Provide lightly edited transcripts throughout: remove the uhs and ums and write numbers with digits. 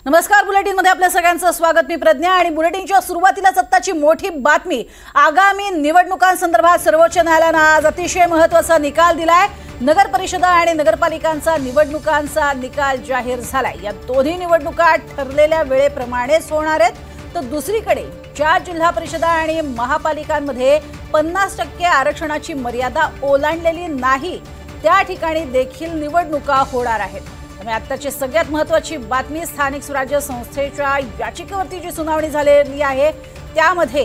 नमस्कार, बुलेटिन मध्ये आपल्या सगळ्यांचं स्वागत। मी प्रज्ञा आणि बुलेटिनच्या सुरुवातीलाच आत्ताची मोठी बातमी। आगामी निवडणुकांसंदर्भात सर्वोच्च न्यायालयाने आज अतिशय महत्त्वाचा निकाल दिलाय। नगर परिषदा आणि नगरपालिकांचा निवडणुकांचा निकाल जाहीर झालाय। या दोन्ही निवडणुका ठरलेल्या वेळेप्रमाणेच होणार आहेत। तर दुसरीकडे ज्या जिल्हा परिषदा आणि महापालिकांमध्ये 50% आरक्षणाची मर्यादा ओलांडलेली नाही त्या ठिकाणी देखील निवडणुका होणार आहेत। आताची सगळ्यात महत्त्वाची बातमी, स्थानिक स्वराज्य संस्थेच्या याचिकेवरती जी सुनावणी झालेली आहे त्यामध्ये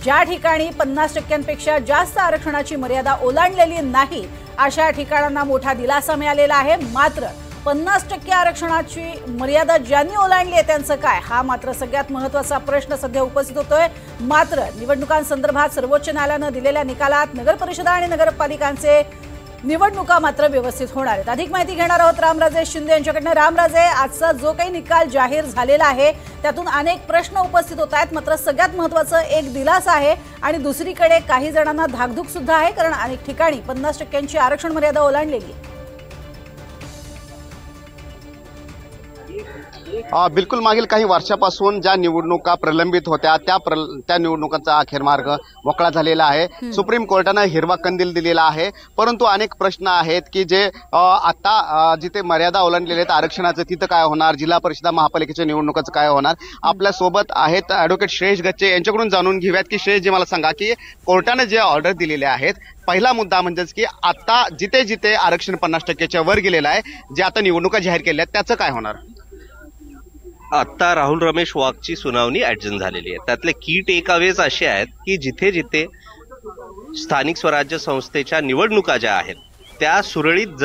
ज्या ठिकाणी 50%पेक्षा जास्त आरक्षणाची मर्यादा ओलांडलेली नाही अशा ठिकाणांना मोठा दिलासा मिळालेला आहे। मात्र 50% आरक्षणाची मर्यादा ज्यांनी ओलांडली आहे त्यांचं काय, हा मात्र सगळ्यात महत्त्वाचा प्रश्न सध्या उपस्थित होतोय। मात्र निवडणुकांसंदर्भात सर्वोच्च न्यायालयाने दिलेल्या निकालात नगर परिषदा आणि नगरपालिकांचे निवडणुका मात्र व्यवस्थित होणार आहेत। अधिक माहिती घेणार आहोत रामराजे शिंदे यांच्याकडून। रामराजे, आजचा जो काही निकाल जाहीर झालेला आहे त्यातून अनेक प्रश्न उपस्थित होत आहेत, मात्र सगळ्यात महत्त्वाचं एक दिलासा आहे आणि दुसरीकडे काही जणांना धाकधूक सुद्धा आहे, कारण अनेक ठिकाणी 50%ची आरक्षण मर्यादा ओलांडलेली आहे। बिलकुल, मागील काही वर्षापासून ज्या निवडणुका प्रलंबित होत्या त्या निवडणुकांचा अखेर मार्ग मोकळा झालेला आहे। सुप्रीम कोर्टाने हिरवा कंदील दिलेला आहे, परंतु अनेक प्रश्न आहेत की जे आता जिथे मर्यादा ओलांडलेल्या आहेत आरक्षणाचं तिथं काय होणार, जिल्हा परिषदा महापालिकेच्या निवडणुकाचं काय होणार। आपल्या सोबत आहेत ॲडव्होकेट श्रेयश गच्चे, यांच्याकडून जाणून घेऊयात की श्रेयश जी, मला सांगा की कोर्टाने जे ऑर्डर दिलेले आहेत, पहिला मुद्दा म्हणजेच की आता जिथे जिथे आरक्षण 50%च्या वर गेलेलं आहे, जे आता निवडणुका जाहीर केल्या आहेत त्याचं काय होणार। आता राहुल रमेश वाघची सुनावणी ऍडजन झालेली आहे। त्यातले की टेकअवेज असे आहेत की जिथे जिथे स्थानिक स्वराज्य संस्थेच्या निवडणुका ज्या आहेत त्या सुरळीत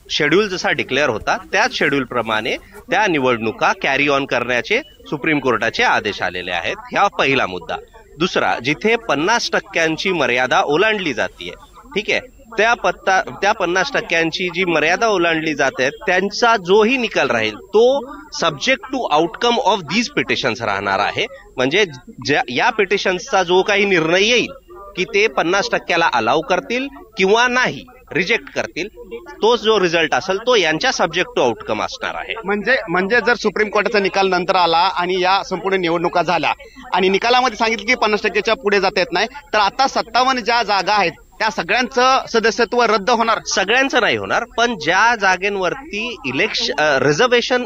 शेड्यूल जसा डिक्लेअर होता त्याच शेड्यूल प्रमाणे त्या निवडणुका कॅरी ऑन करण्याचे सुप्रीम कोर्टाचे आदेश आलेले आहेत। हा पहिला मुद्दा। दुसरा, जिथे 50%ची मर्यादा ओलांडली जाते, ठीक आहे, त्या 50%ची जी मर्यादा ओलांडली जाते त्यांचा जोही निकाल राहील तो subject to outcome of these petitions राहणार आहे। म्हणजे या पिटिशन्सचा जो काही निर्णय येईल की ते 50%ला अलाउ करतील किंवा नाही, रिजेक्ट करतील, तोच जो रिझल्ट असेल तो यांच्या सब्जेक्ट टू आउटकम असणार आहे। म्हणजे जर सुप्रीम कोर्टाचा निकाल नंतर आला आणि या संपूर्ण निवडणुका झाल्या आणि निकालामध्ये सांगितलं की 50%च्या पुढे जाता येत नाही, तर आता 57 ज्या जागा आहेत त्या सगळ्यांचं सदस्यत्व रद्द होणार। सगळ्यांचं नाही होणार, पण ज्या जागेंवरती रिझर्वेशन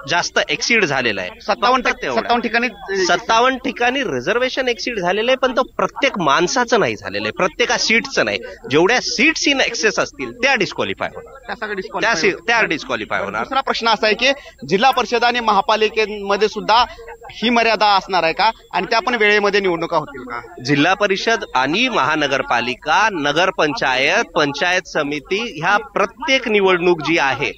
जास्त एक्सीड झालेलं आहे, 57 ठिकाणी रिझर्वेशन एक्सीड झालेलं आहे, पण तो प्रत्येक माणसाचं नाही झालेलं आहे, प्रत्येका सीट्सचं नाही। जेवढ्या सीट्स इन एक्सेस असतील त्या डिस्क्वालिफाय होणार, त्या डिस्क्वालिफाय होणार। दुसरा प्रश्न असा आहे की जिल्हा परिषद आणि महापालिकेमध्ये सुद्धा ही मर्यादा असणार आहे का, आणि त्या पण वेळेमध्ये निवडणुका होतील का। जिल्हा परिषद आणि महानगरपालिका, नगरपंचायत, पंचायत समिती ह्या प्रत्येक निवडणूक जी आहे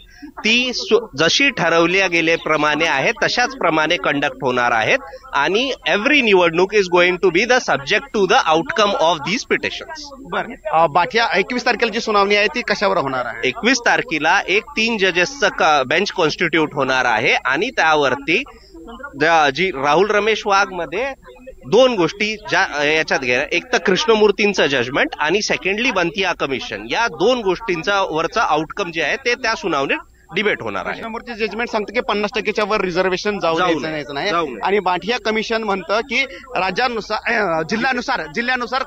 ती जशी ठरवल्या गेल्याप्रमाणे आहे तशाच प्रमाणे कंडक्ट होणार आहेत आणि एव्हरी निवडणूक is going to be the subject to the outcome of these petitions. बरं, बाकी 21 तारखेला जी सुनावणी आहे ती कशावर होणार आहे। 21 तारखेला एक 3 जजेसचं बेंच कॉन्स्टिट्यूट होणार आहे आणि त्यावरती जी राहुल रमेश वाघ मध्ये दोन गोष्टी याच्यात घ्या, एक तर कृष्णमूर्तींचं जजमेंट आणि सेकंडली बंतिया कमिशन, या दोन गोष्टींचा वरचा आउटकम जे आहे ते त्या सुनावणीत डिबेट होणार आहे। कृष्णमूर्ती जजमेंट सांगतं की 50%च्या वर रिझर्वेशन जाऊ द्यायचं नाही, आणि बांटिया कमिशन म्हणतं की राज्यानुसार जिल्ह्यानुसार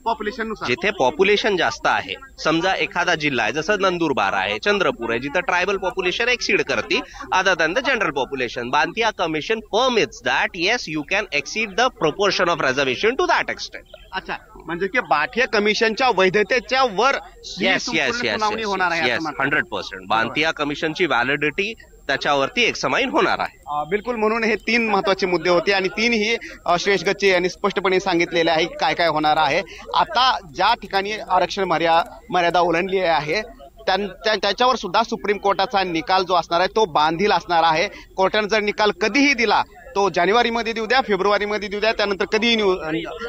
पॉप्युलेशननुसार जिथे पॉप्युलेशन जास्त आहे, समजा एखादा जिल्हा आहे जसं नंदुरबार आहे, चंद्रपूर आहे, जिथं ट्रायबल पॉप्युलेशन एक्सीड करते other than the general population, Bantia commission permits that yes you can exceed the proportion of reservation to that extent. अच्छा, म्हणजे की बांटिया कमिशनच्या वैधतेच्या वर सुनावणी होणार आहे। 100% बांतिया कमिशनची व्हॅलिडिटी त्याच्यावरती एकसमान होणार आहे। बिलकुल, म्हणून हे 3 महत्वाचे मुद्दे होते आणि 3ही श्रेयश गच्चे यांनी स्पष्टपणे सांगितलेले आहे काय काय होणार आहे। आता ज्या ठिकाणी आरक्षण मर्यादा ओलांडली आहे त्याच्यावर सुद्धा सुप्रीम कोर्टाचा निकाल जो असणार आहे तो बांधील असणार आहे। कोर्टाने जर निकाल कधीही दिला तो जानेवारीमध्ये देऊ द्या, फेब्रुवारीमध्ये देऊ द्या, त्यानंतर कधीही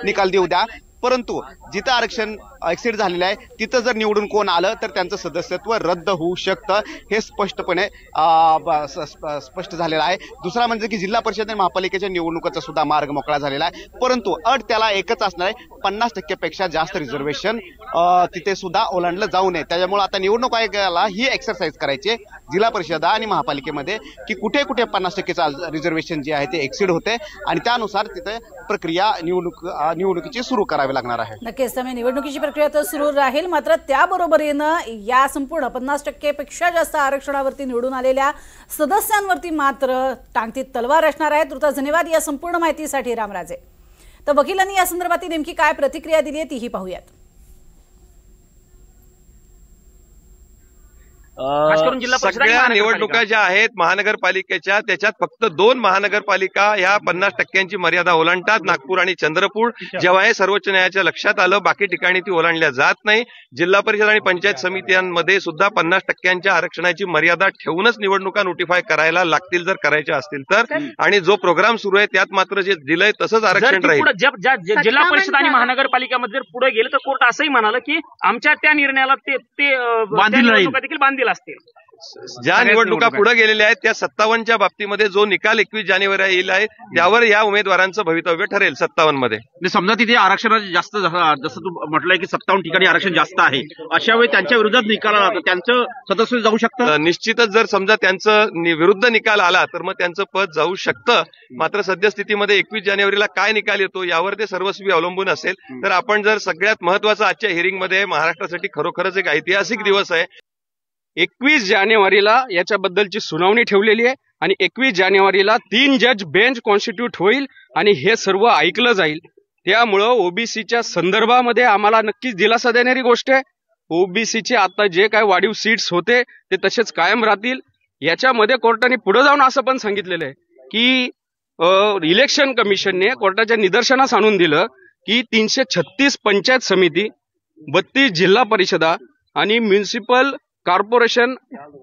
निकाल देऊ द्या, परंतु जिथं आरक्षण एक्सिट झालेले आहे तिथं जर निवडून कोण आलं तर त्यांचं सदस्यत्व रद्द होऊ शकतं, हे स्पष्टपणे स्पष्ट झालेलं आहे. दुसरा म्हणजे की जिल्हा परिषद आणि महापालिकेच्या निवडणुकीचा सुद्धा मार्ग मोकळा झालेला आहे, परंतु अट त्याला एकच असणार आहे, 50% पेक्षा जास्त रिझर्वेशन तिथे सुद्धा ओलांडलं जाऊ नये. त्याच्यामुळे आता निवडणूक आयोगाला ही एक्सरसाइज करायची आहे जिल्हा परिषद आणि महापालिकेमध्ये की कुठे कुठे 50% रिझर्वेशन जे आहे ते एक्सिड होते आणि त्यानुसार तिथे प्रक्रिया निवडणुकीची सुरू करावी लागणार आहे. नक्कीच त्यामुळे निवडणुकीची प्रक्रिया तर सुरू राहील, मात्र त्याबरोबरीनं या संपूर्ण 50% पेक्षा जास्त आरक्षणावरती निवडून आलेल्या सदस्यांवरती मात्र टांगतीत तलवार असणार आहे. तुर्तास धन्यवाद या संपूर्ण माहितीसाठी रामराजे. तर वकिलांनी या संदर्भातील नेमकी काय प्रतिक्रिया दिली आहे तीही पाहूयात. सगळ्या निवडणुका ज्या आहेत महानगरपालिकेच्या त्याच्यात फक्त 2 महानगरपालिका ह्या 50% मर्यादा ओलांडतात, नागपूर आणि चंद्रपूर. जेव्हा हे सर्वोच्च न्यायालयाच्या लक्षात आलं बाकी ठिकाणी ती ओलांडल्या जात नाही. जिल्हा परिषद आणि पंचायत समित्यांमध्ये सुद्धा 50% आरक्षणाची मर्यादा ठेवूनच निवडणुका नोटिफाय करायला लागतील जर करायच्या असतील तर. आणि जो प्रोग्राम सुरू आहे त्यात मात्र जे दिलंय तसंच आरक्षण राहील. जिल्हा परिषद आणि महानगरपालिकामध्ये जर पुढे गेले तर कोर्ट असंही म्हणालं की आमच्या त्या निर्णयाला ते देखील बांधील असतील. ज्या निवडणुका पुढे गेलेल्या आहेत त्या 57च्या बाबतीमध्ये जो निकाल 21 जानेवारी येईल आहे त्यावर या उमेदवारांचं भवितव्य ठरेल. 57 मध्ये समजा तिथे आरक्षणाचे जास्त जसं तू म्हटलंय की 57 ठिकाणी आरक्षण जास्त आहे, अशा वेळी त्यांच्या विरोधात निकाल आला तर त्यांचं सदस्य जाऊ शकतं. निश्चितच जर समजा त्यांचं विरुद्ध निकाल आला तर मग त्यांचं पद जाऊ शकतं. मात्र सद्यस्थितीमध्ये 21 जानेवारीला काय निकाल येतो यावर ते सर्वस्वी अवलंबून असेल. तर आपण जर सगळ्यात महत्वाचं आजच्या हिअरिंगमध्ये महाराष्ट्रासाठी खरोखरच एक ऐतिहासिक दिवस आहे. 21 जानेवारीला याच्याबद्दलची सुनावणी ठेवलेली आहे आणि 21 जानेवारीला 3 जज बेंच कॉन्स्टिट्यूट होईल आणि हे सर्व ऐकलं जाईल. त्यामुळं ओबीसीच्या संदर्भामध्ये आम्हाला नक्कीच दिलासा देणारी गोष्ट आहे. ओबीसीचे आता जे काय वाढीव सीट्स होते ते तसेच कायम राहतील. याच्यामध्ये कोर्टाने पुढे जाऊन असं पण सांगितलेलं आहे की इलेक्शन कमिशनने कोर्टाच्या निदर्शनास आणून दिलं की 336 पंचायत समिती, 32 जिल्हा परिषदा आणि म्युनिसिपल कॉर्पोरेशन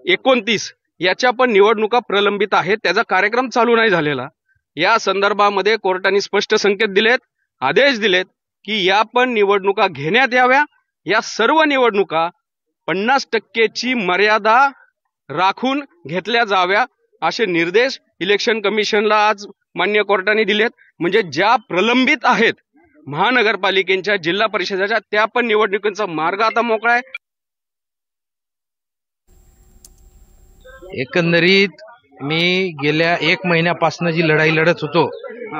29 याच्या पण निवडणुका प्रलंबित आहेत. त्याचा कार्यक्रम चालू नाही झालेला. या संदर्भामध्ये कोर्टाने स्पष्ट संकेत दिलेत, आदेश दिलेत की या पण निवडणुका घेण्यात याव्या. या सर्व निवडणुका 50%ची मर्यादा राखून घेतल्या जाव्या असे निर्देश इलेक्शन कमिशनला आज मान्य कोर्टाने दिलेत. म्हणजे ज्या प्रलंबित आहेत महानगरपालिकेच्या, जिल्हा परिषदेच्या, त्या पण निवडणुकीचा मार्ग आता मोकळा आहे. एकंदरीत मी गेल्या 1 महिन्यापासून जी लढाई लढत होतो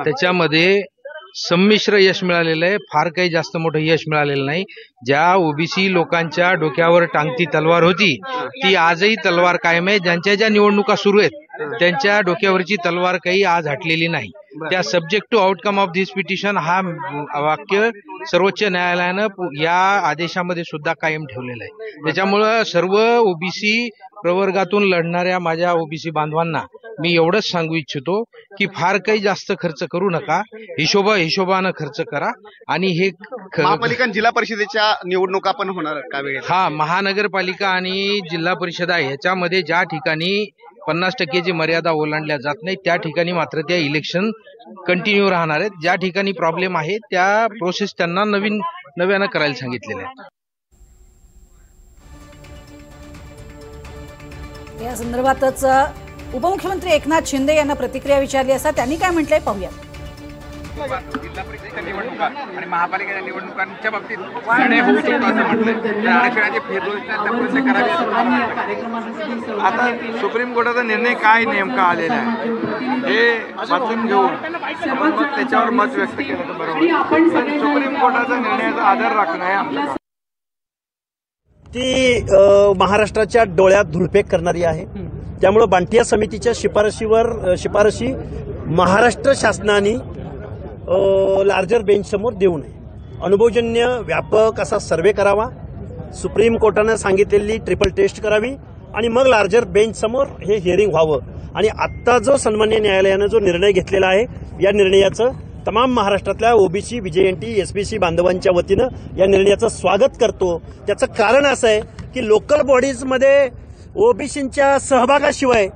त्याच्यामध्ये संमिश्र यश मिळालेलं आहे. फार काही जास्त मोठं यश मिळालेलं नाही. ज्या ओबीसी लोकांच्या डोक्यावर टांगती तलवार होती ती आजही तलवार कायम आहे. ज्यांच्या ज्या निवडणुका सुरू आहेत त्यांच्या डोक्यावरची तलवार काही आज हटलेली नाही. त्या subject to outcome of this petition हा वाक्य सर्वोच्च न्यायालयानं या आदेशामध्ये सुद्धा कायम ठेवलेलं आहे. त्याच्यामुळं सर्व ओबीसी प्रवर्गातून लढणाऱ्या माझ्या ओबीसी बांधवांना मी एवढंच सांगू इच्छितो की फार काही जास्त खर्च करू नका, हिशोबानं खर्च करा. आणि हे महापालिका जिल्हा परिषदेच्या निवडणुका पण होणार का वेळेत? हा, महानगरपालिका आणि जिल्हा परिषद आहे याच्यामध्ये ज्या ठिकाणी 50%ची मर्यादा ओलांडल्या जात नाही त्या ठिकाणी मात्र त्या इलेक्शन कंटिन्यू राहणार आहेत. ज्या ठिकाणी प्रॉब्लेम आहे त्या प्रोसेस त्यांना नव्यानं करायला सांगितलेलं आहे. या संदर्भातच उपमुख्यमंत्री एकनाथ शिंदे यांना प्रतिक्रिया विचारली असता त्यांनी काय म्हटलंय पाहूया. जिल्हा परिषदेच्या निवडणुका आणि महापालिकेच्या निवडणुकांच्या बाबतीत निर्णय होऊ शकतो असं म्हटलंय. आरक्षणाचे फेरबदल करावे. आता सुप्रीम कोर्टाचा निर्णय काय नेमका आलेला आहे हे वाचून घेऊन आपण मग त्याच्यावर मत व्यक्त केलं तर बरोबर. आणि सुप्रीम कोर्टाचा निर्णयाचा आदर राखणं आहे आमचं. ती महाराष्ट्राच्या डोळ्यात धुळफेक करणारी आहे. त्यामुळे बांटिया समितीच्या शिफारशी महाराष्ट्र शासनाने लार्जर बेंच समोर देऊ नये. अनुभवजन्य व्यापक असा सर्व्हे करावा, सुप्रीम कोर्टानं सांगितलेली ट्रिपल टेस्ट करावी आणि मग लार्जर बेंच समोर हे हिअरिंग व्हावं. आणि आत्ता जो सन्मान्य न्यायालयानं जो निर्णय घेतलेला आहे या निर्णयाचं तमाम महाराष्ट्रातल्या ओबीसी, बीजेएनटी, एसबीसी बांधवांच्या वतीनं या निर्णयाचं स्वागत करतो. त्याचं कारण असं आहे की लोकल बॉडीजमध्ये ओबीसींच्या सहभागाशिवाय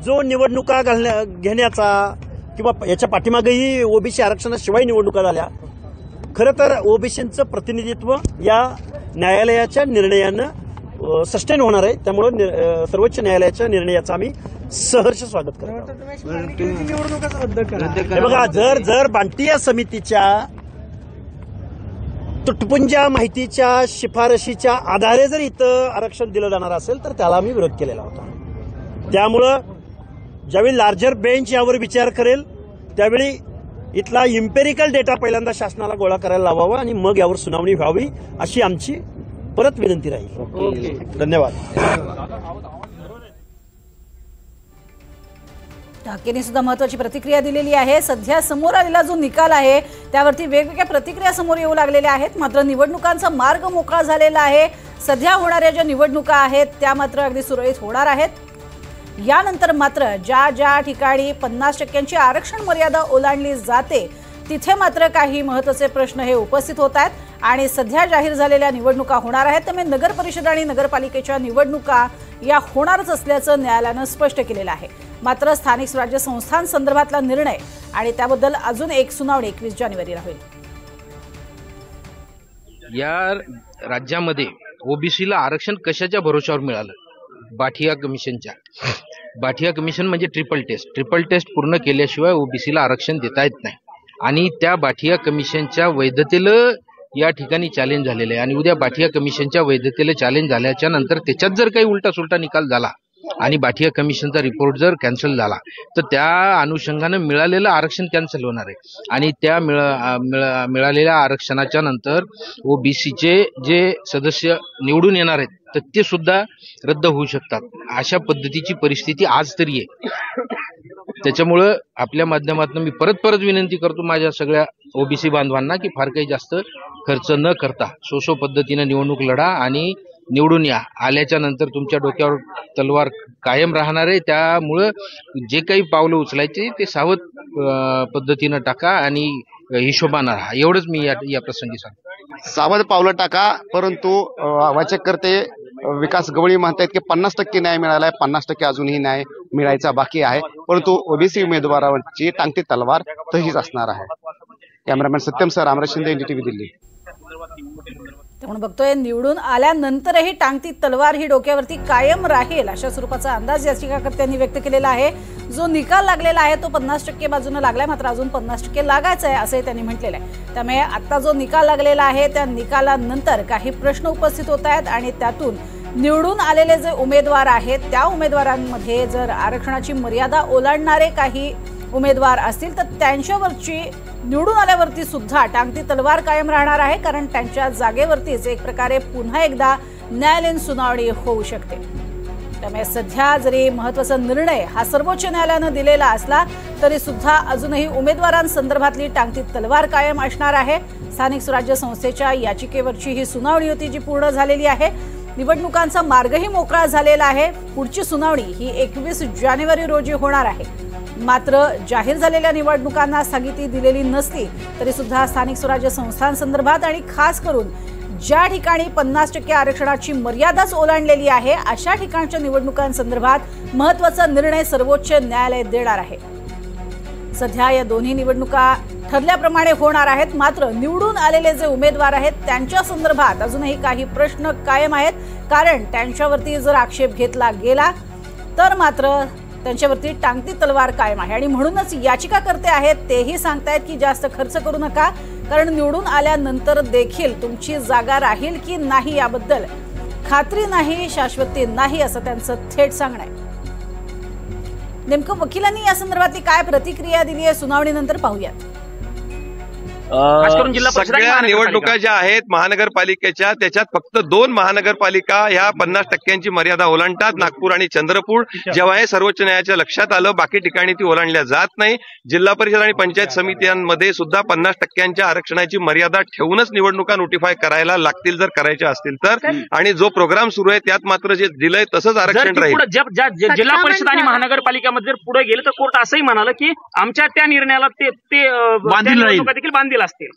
जो निवडणुका घेण्याचा किंवा याच्या पाठीमागेही ओबीसी आरक्षणाशिवाय निवडणुका झाल्या. खरं तर ओबीसींचं प्रतिनिधित्व या न्यायालयाच्या निर्णयानं सस्टेन होणार आहे. त्यामुळं सर्वोच्च न्यायालयाच्या निर्णयाचं आम्ही सहर्ष स्वागत करतो. हे बघा, जर बांटिया समितीच्या तुटपुंजा माहितीच्या शिफारशीच्या आधारे जर इथं आरक्षण दिलं जाणार असेल तर त्याला आम्ही विरोध केलेला होता. त्यामुळं ज्यावेळी लार्जर बेंच यावर विचार करेल त्यावेळी इथला इम्पेरिकल डेटा पहिल्यांदा शासनाला गोळा करायला लावावा आणि मग यावर सुनावणी व्हावी अशी आमची परत विनंती राहील. धन्यवाद. ढाकेने सुद्धा महत्वाची प्रतिक्रिया दिलेली आहे. सध्या समोर आलेला जो निकाल आहे त्यावरती वेगवेगळ्या प्रतिक्रिया समोर येऊ लागलेल्या आहेत. मात्र निवडणुकांचा मार्ग मोकळा झालेला आहे. सध्या होणाऱ्या ज्या निवडणुका आहेत त्या मात्र अगदी सुरळीत होणार आहेत. यानंतर मात्र ज्या ठिकाणी 50% आरक्षण मर्यादा ओलांडली जाते तिथे मात्र काही महत्त्वाचे प्रश्न हे उपस्थित होत आहेत आणि सध्या जाहीर झालेल्या निवडणुका होणार आहेत. त्यामुळे नगर परिषद आणि नगरपालिकेच्या निवडणुका या होणारच असल्याचं न्यायालयानं स्पष्ट केलेलं आहे. मात्र स्थानिक स्वराज्य संस्थांसंदर्भातला निर्णय आणि त्याबद्दल अजून एक सुनावणी 21 जानेवारीला होईल. या राज्यामध्ये ओबीसीला आरक्षण कशाच्या भरोशावर मिळालं? बाठिया कमिशनच्या. बाठिया कमिशन म्हणजे ट्रिपल टेस्ट पूर्ण केल्याशिवाय ओबीसीला आरक्षण देता येत नाही आणि त्या बाठिया कमिशनच्या वैधतेला या ठिकाणी चॅलेंज झालेलं आहे आणि उद्या बाठिया कमिशनच्या वैधतेला चॅलेंज झाल्याच्या नंतर त्याच्यात जर काही उलटा सुलटा निकाल झाला आणि बाठिया कमिशनचा रिपोर्ट जर कॅन्सल झाला तर त्या अनुषंगानं मिळालेलं आरक्षण कॅन्सल होणार आहे आणि त्या मिळालेल्या आरक्षणाच्या नंतर ओबीसीचे जे सदस्य निवडून येणार आहेत तर ते सुद्धा रद्द होऊ शकतात. अशा पद्धतीची परिस्थिती आज तरी आहे. त्याच्यामुळं आपल्या माध्यमातून मी परत विनंती करतो माझ्या सगळ्या ओबीसी बांधवांना की फार काही जास्त खर्च न करता सोसो पद्धतीनं निवडणूक लढा आणि निवडून या. आल्याच्या नंतर तुमच्या डोक्यावर तलवार कायम राहणार आहे. त्यामुळं जे काही पावलं उचलायचे ते सावध पद्धतीनं टाका आणि हिशोबानं राहा. एवढंच मी या प्रसंगी सांगतो. सावध पावलं टाका. परंतु वाचककर्ते विकास गवळी म्हणतात की 50% न्याय मिळालाय, 50% अजूनही न्याय मिळायचा बाकी आहे. परंतु ओबीसी उमेदवारांची टांगती तलवार तशीच असणार आहे. Cameraman Satyam sir, Ramraj Shinde, NDTV Delhi. आपण बघतोय निवडून आल्यानंतरही टांगती तलवार ही डोक्यावरती कायम राहील अशा स्वरूपाचा अंदाज याचिकाकर्त्यांनी व्यक्त केलेला आहे. जो निकाल लागलेला आहे तो 50% बाजूने लागलाय, मात्र अजून 50% लागायचा आहे असंही त्यांनी म्हटलेलं आहे. त्यामुळे आता जो निकाल लागलेला आहे त्या निकालानंतर काही प्रश्न उपस्थित होत आहेत आणि त्यातून निवडून आलेले जे उमेदवार आहेत त्या उमेदवारांमध्ये जर आरक्षणाची मर्यादा ओलांडणारे काही उमेदवार असतील तर त्यांच्यावरची निवडून आल्यावरती सुद्धा टांगती तलवार कायम राहणार आहे. कारण त्यांच्या जागेवरतीच एक प्रकारे पुन्हा एकदा न्यायालयीन सुनावणी होऊ शकते. त्यामुळे सध्या जरी महत्त्वाचा निर्णय हा सर्वोच्च न्यायालयानं दिलेला असला तरी सुद्धा अजूनही उमेदवारांसंदर्भातली टांगती तलवार कायम असणार आहे. स्थानिक स्वराज्य संस्थेच्या याचिकेवरची ही सुनावणी होती जी पूर्ण झालेली आहे. निवडणुकांचा मार्गही मोकळा झालेला आहे. पुढची सुनावणी ही 21 जानेवारी रोजी होणार आहे. मात्र जाहीर झालेल्या निवडणुकांना स्थगिती दिलेली नसली तरी सुद्धा स्थानिक स्वराज्य संस्थांसंदर्भात आणि खास करून ज्या ठिकाणी 50% आरक्षणाची मर्यादाच ओलांडलेली आहे अशा ठिकाणच्या निवडणुकांसंदर्भात महत्त्वाचा निर्णय सर्वोच्च न्यायालय देणार आहे. सध्या या दोन्ही निवडणुका ठरल्याप्रमाणे होणार आहेत. मात्र निवडून आलेले जे उमेदवार आहेत त्यांच्या संदर्भात अजूनही काही प्रश्न कायम आहेत. कारण त्यांच्यावरती जर आक्षेप घेतला गेला तर मात्र त्यांच्यावरती टांगती तलवार कायम आहे आणि म्हणूनच याचिकाकर्ते आहेत तेही सांगतायत की जास्त खर्च करू नका, कारण निवडून आल्यानंतर देखील तुमची जागा राहील की नाही याबद्दल खात्री नाही, शाश्वती नाही असं त्यांचं थेट सांगणं आहे. नेमकं वकिलांनी या संदर्भातली काय प्रतिक्रिया दिली आहे सुनावणीनंतर पाहूयात. सगळ्या निवडणुका ज्या आहेत महानगरपालिकेच्या त्याच्यात फक्त 2 महानगरपालिका ह्या 50% मर्यादा ओलांडतात, नागपूर आणि चंद्रपूर. जेव्हा हे सर्वोच्च न्यायालयाच्या लक्षात आलं बाकी ठिकाणी ती ओलांडल्या जात नाही. जिल्हा परिषद आणि पंचायत समित्यांमध्ये सुद्धा 50% आरक्षणाची मर्यादा ठेवूनच निवडणुका नोटिफाय करायला लागतील जर करायच्या असतील तर. आणि जो प्रोग्राम सुरू आहे त्यात मात्र जे दिलंय तसंच आरक्षण राहील. जिल्हा परिषद आणि महानगरपालिकामध्ये जर पुढे गेलं तर कोर्ट असंही म्हणालं की आमच्या त्या निर्णयाला ते देखील बांधील असतील.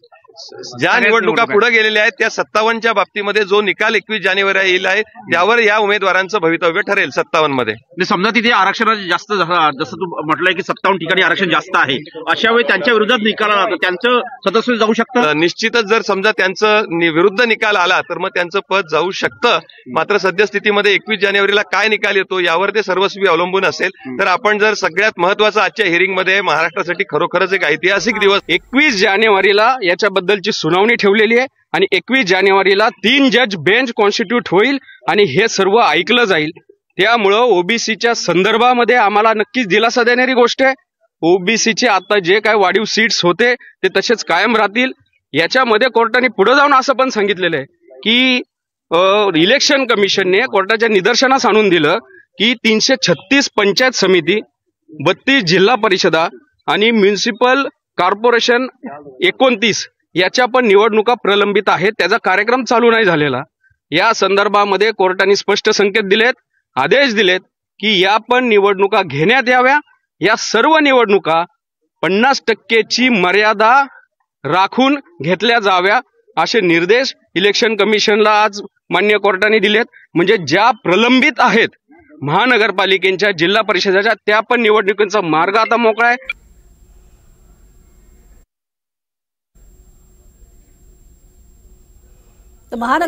ज्या निवडणुका पुढे गेलेल्या आहेत त्या 57च्या बाबतीमध्ये जो निकाल 21 जानेवारी येईल आहे त्यावर या उमेदवारांचं भवितव्य ठरेल 57 मध्ये. समजा तिथे आरक्षण जास्त जसं तू म्हटलंय की 57 ठिकाणी आरक्षण जास्त आहे, अशा वेळी त्यांच्या विरोधात निकाल आला तर त्यांचं सदस्य जाऊ शकतं. निश्चितच जर समजा त्यांचं विरुद्ध निकाल आला तर मग त्यांचं पद जाऊ शकतं. मात्र सद्यस्थितीमध्ये 21 जानेवारीला काय निकाल येतो यावर ते सर्वस्वी अवलंबून असेल. तर आपण जर सगळ्यात महत्वाचं आजच्या हिअरिंगमध्ये महाराष्ट्रासाठी खरोखरच एक ऐतिहासिक दिवस 21 जानेवारीला याच्याबद्दलची सुनावणी ठेवलेली आहे आणि 21 जानेवारीला 3 जज बेंच कॉन्स्टिट्यूट होईल आणि हे सर्व ऐकलं जाईल. त्यामुळं ओबीसीच्या संदर्भामध्ये आम्हाला नक्कीच दिलासा देणारी गोष्ट आहे. ओबीसीचे आता जे काय वाढीव सीट्स होते ते तसेच कायम राहतील. याच्यामध्ये कोर्टाने पुढे जाऊन असं पण सांगितलेलं आहे की इलेक्शन कमिशनने कोर्टाच्या निदर्शनास आणून दिलं की 336 पंचायत समिती, 32 जिल्हा परिषदा आणि म्युनिसिपल कॉर्पोरेशन 29 याच्या पण निवडणुका प्रलंबित आहेत. त्याचा कार्यक्रम चालू नाही झालेला. या संदर्भामध्ये कोर्टाने स्पष्ट संकेत दिलेत, आदेश दिलेत की या पण निवडणुका घेण्यात याव्या. या सर्व निवडणुका 50% मर्यादा राखून घेतल्या जाव्या असे निर्देश इलेक्शन कमिशनला आज मान्य कोर्टाने दिलेत. म्हणजे ज्या प्रलंबित आहेत महानगरपालिकेच्या, जिल्हा परिषदेच्या, त्या पण निवडणुकीचा मार्ग आता मोकळा आहे.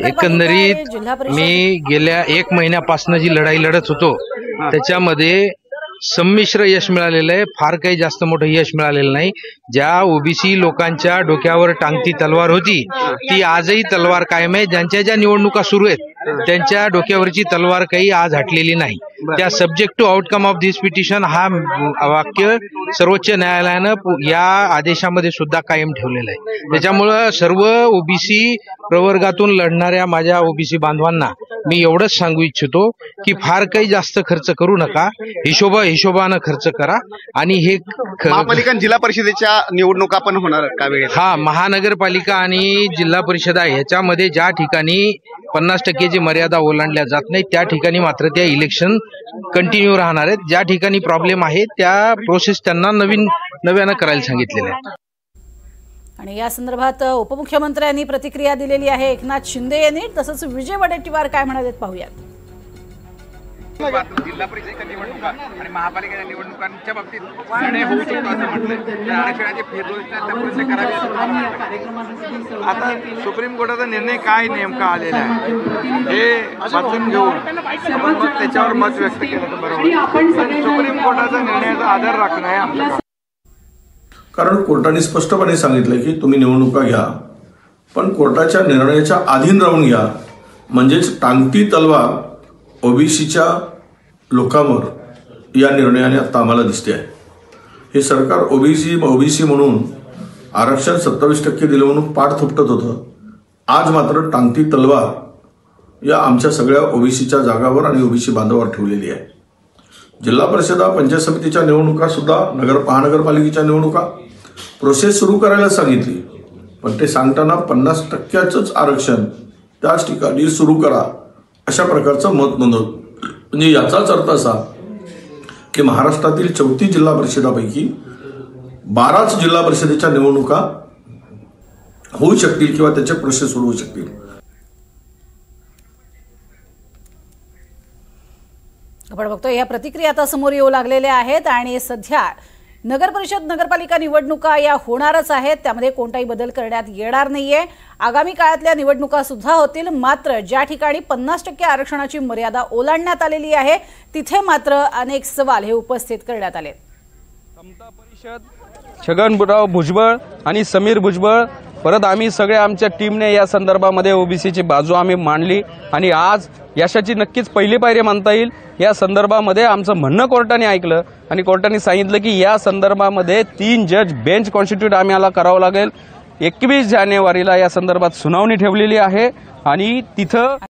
एकंदरीत मी गेल्या 1 महिन्यापासून जी लढाई लढत होतो त्याच्यामध्ये संमिश्र यश मिळालेलं आहे. फार काही जास्त मोठं यश मिळालेलं नाही. ज्या ओबीसी लोकांच्या डोक्यावर टांगती तलवार होती ती आजही तलवार कायम आहे. ज्यांच्या ज्या निवडणुका सुरू आहेत त्यांच्या डोक्यावरची तलवार काही आज हटलेली नाही. त्या subject to outcome of this petition हा वाक्य सर्वोच्च न्यायालयानं या आदेशामध्ये सुद्धा कायम ठेवलेलं आहे. त्याच्यामुळं सर्व ओबीसी प्रवर्गातून लढणाऱ्या माझ्या ओबीसी बांधवांना मी एवढंच सांगू इच्छितो की फार काही जास्त खर्च करू नका, हिशोबानं खर्च करा. आणि हे महापालिका जिल्हा परिषदेच्या निवडणुका पण होणार का वेळेत? हा, महानगरपालिका आणि जिल्हा परिषदा याच्यामध्ये ज्या ठिकाणी 50% मर्यादा ओलांडल्या जात नाही त्या ठिकाणी मात्र त्या इलेक्शन कंटिन्यू राहणार आहेत. ज्या ठिकाणी प्रॉब्लेम आहे त्या प्रोसेस त्यांना नव्यानं करायला सांगितलेल्या आहेत. आणि या संदर्भात उपमुख्यमंत्र्यांनी प्रतिक्रिया दिलेली आहे एकनाथ शिंदे यांनी. तसंच विजय वडेट्टीवार काय म्हणालेत पाहूयात. जिल्हा परिषदेच्या निवडणुका आणि महापालिकेच्या निवडणुकांच्या बाबतीत निर्णय होऊ शकतो असं म्हटलं. आरक्षणाची फेरबदल करावी. आता सुप्रीम कोर्टाचा निर्णय काय नेमका आलेला आहे हे वाचून घेऊन आपण मग त्याच्यावर मत व्यक्त केलं तर बरोबर. सुप्रीम कोर्टाचा निर्णयाचा आदर राखणं आहे आमचं. कारण कोर्टाने स्पष्टपणे सांगितलं की तुम्ही निवडणुका घ्या पण कोर्टाच्या निर्णयाच्या अधीन राहून घ्या. म्हणजेच टांगती तलवार ओबीसीच्या लोकांवर या निर्णयाने आता आम्हाला दिसते आहे. हे सरकार ओबीसी म्हणून आरक्षण 27% दिलं म्हणून पाठ थोपटत होतं. आज मात्र टांगती तलवार या आमच्या सगळ्या ओबीसीच्या जागावर आणि ओबीसी बांधवावर ठेवलेली आहे. जिल्हा परिषदा, पंचायत समितीच्या निवडणुका सुद्धा, महानगरपालिकेच्या निवडणुका प्रोसेस सुरू करायला सांगितली पण ते सांगताना 50%च आरक्षण त्याच ठिकाणी सुरू करा अशा प्रकारचं मत नोंदवलं. म्हणजे याचाच अर्थ असा की महाराष्ट्रातील 34 जिल्हा परिषदापैकी 12च जिल्हा परिषदेच्या निवडणुका होऊ शकतील किंवा त्याचे प्रोसेस सुरू होऊ शकतील. आपण बघतोय या प्रतिक्रिया आता समोर येऊ लागलेल्या आहेत. आणि सध्या नगर परिषद, नगरपालिका निवडणुका या होणारच आहेत. त्यामध्ये कोणताही बदल करण्यात येणार नाहीये. आगामी काळातल्या निवडणुका सुद्धा होतील. मात्र ज्या ठिकाणी 50% आरक्षणाची मर्यादा ओलांडण्यात आलेली आहे तिथे मात्र अनेक सवाल हे उपस्थित करण्यात आले. समता परिषद, छगनराव भुजबळ आणि समीर भुजबळ परत आम्ही सगळे आमच्या टीमने या संदर्भामध्ये ओबीसीची बाजू आम्ही मांडली आणि आज यशाची नक्कीच पहिली पायरी मानता येईल. या संदर्भामध्ये आमचं म्हणणं कोर्टाने ऐकलं आणि कोर्टाने सांगितलं की या संदर्भामध्ये 3 जज बेंच कॉन्स्टिट्यूट आम्हाला करावं लागेल. 21 जानेवारीला या संदर्भात सुनावणी ठेवलेली आहे आणि तिथं